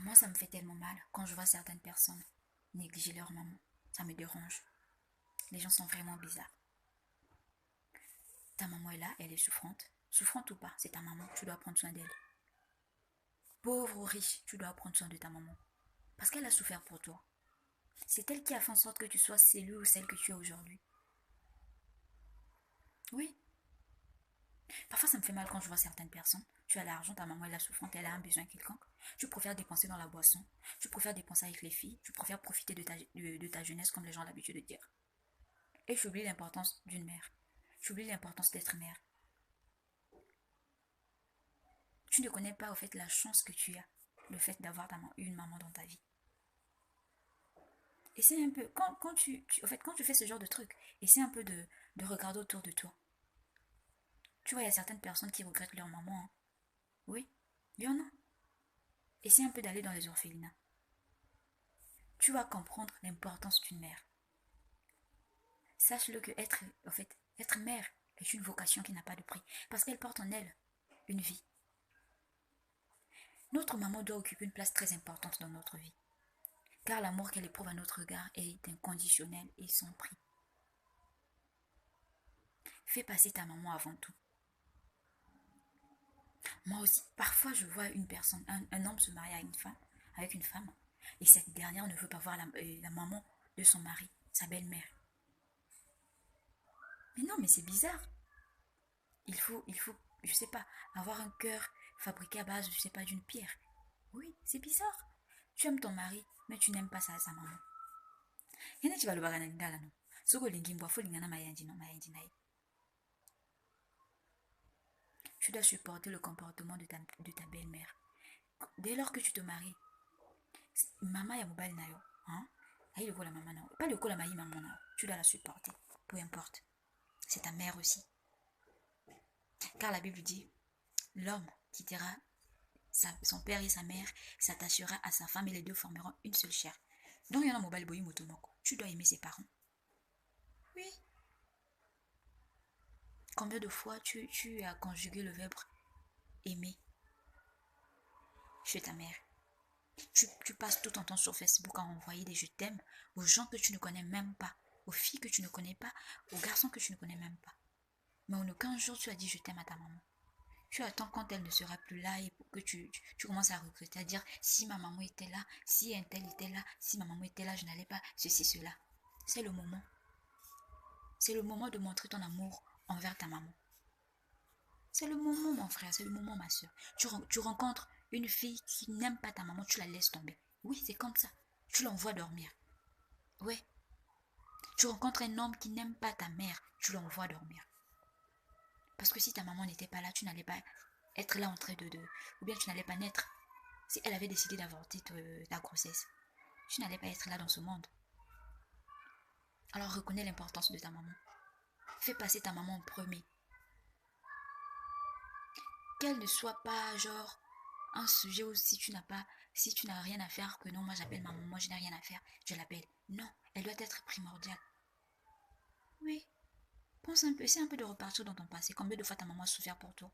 Moi, ça me fait tellement mal quand je vois certaines personnes négliger leur maman. Ça me dérange. Les gens sont vraiment bizarres. Ta maman est là, elle est souffrante. Souffrante ou pas, c'est ta maman, tu dois prendre soin d'elle. Pauvre ou riche, tu dois prendre soin de ta maman. Parce qu'elle a souffert pour toi. C'est elle qui a fait en sorte que tu sois celui ou celle que tu es aujourd'hui. Oui. Parfois, ça me fait mal quand je vois certaines personnes. Tu as l'argent, ta maman est là souffrante, elle a un besoin quelconque. Tu préfères dépenser dans la boisson. Tu préfères dépenser avec les filles. Tu préfères profiter de ta jeunesse comme les gens ont l'habitude de dire. Et j'oublie l'importance d'une mère. J'oublie l'importance d'être mère. Tu ne connais pas au fait la chance que tu as, le fait d'avoir une maman dans ta vie. Et c'est un peu, quand tu fais ce genre de truc, essaie un peu de regarder autour de toi. Tu vois, il y a certaines personnes qui regrettent leur maman, hein. Oui, il y en a. Essaie un peu d'aller dans les orphelinats. Tu vas comprendre l'importance d'une mère. Sache-le que être mère est une vocation qui n'a pas de prix, parce qu'elle porte en elle une vie. Notre maman doit occuper une place très importante dans notre vie, car l'amour qu'elle éprouve à notre regard est inconditionnel et sans prix. Fais passer ta maman avant tout. Moi aussi, parfois je vois une personne, un homme se marier avec une femme, et cette dernière ne veut pas voir la maman de son mari, sa belle-mère. Mais non, mais c'est bizarre. Je sais pas, avoir un cœur fabriqué à base, je sais pas, d'une pierre. Oui, c'est bizarre. Tu aimes ton mari, mais tu n'aimes pas sa maman. Yana tu vas le bagana ngala no. Soko lingimbo fo lingana mayanji no mayanji nae. Tu dois supporter le comportement de ta belle-mère. Dès lors que tu te maries, maman ya mobile na yo, hein? Aïe le la maman na yo. Pas le la maï maman na yo. Tu dois la supporter. Peu importe. C'est ta mère aussi. Car la Bible dit, l'homme quittera son père et sa mère, s'attachera à sa femme et les deux formeront une seule chair. Donc il y en a mobile boy motomoko. Tu dois aimer ses parents. Oui. Combien de fois tu as conjugué le verbe aimer chez ta mère? Tu passes tout ton temps sur Facebook à envoyer des je t'aime aux gens que tu ne connais même pas, aux filles que tu ne connais pas, aux garçons que tu ne connais même pas. Mais en aucun jour tu as dit je t'aime à ta maman. Tu attends quand elle ne sera plus là et pour que tu commences à regretter, à dire si ma maman était là, si un tel était là, si ma maman était là, je n'allais pas, ceci, cela. C'est le moment. C'est le moment de montrer ton amour envers ta maman. C'est le moment, mon frère, c'est le moment, ma soeur. Tu rencontres une fille qui n'aime pas ta maman, tu la laisses tomber. Oui, c'est comme ça. Tu l'envoies dormir. Ouais. Tu rencontres un homme qui n'aime pas ta mère, tu l'envoies dormir. Parce que si ta maman n'était pas là, tu n'allais pas être là en train de... Ou bien tu n'allais pas naître. Si elle avait décidé d'avorter ta grossesse, tu n'allais pas être là dans ce monde. Alors reconnais l'importance de ta maman. Fais passer ta maman en premier. Qu'elle ne soit pas genre un sujet où si tu n'as rien à faire, que non, moi j'appelle ma maman, moi je n'ai rien à faire, je l'appelle. Non, elle doit être primordiale. Oui, pense un peu, essaie un peu de repartir dans ton passé. Combien de fois ta maman a souffert pour toi?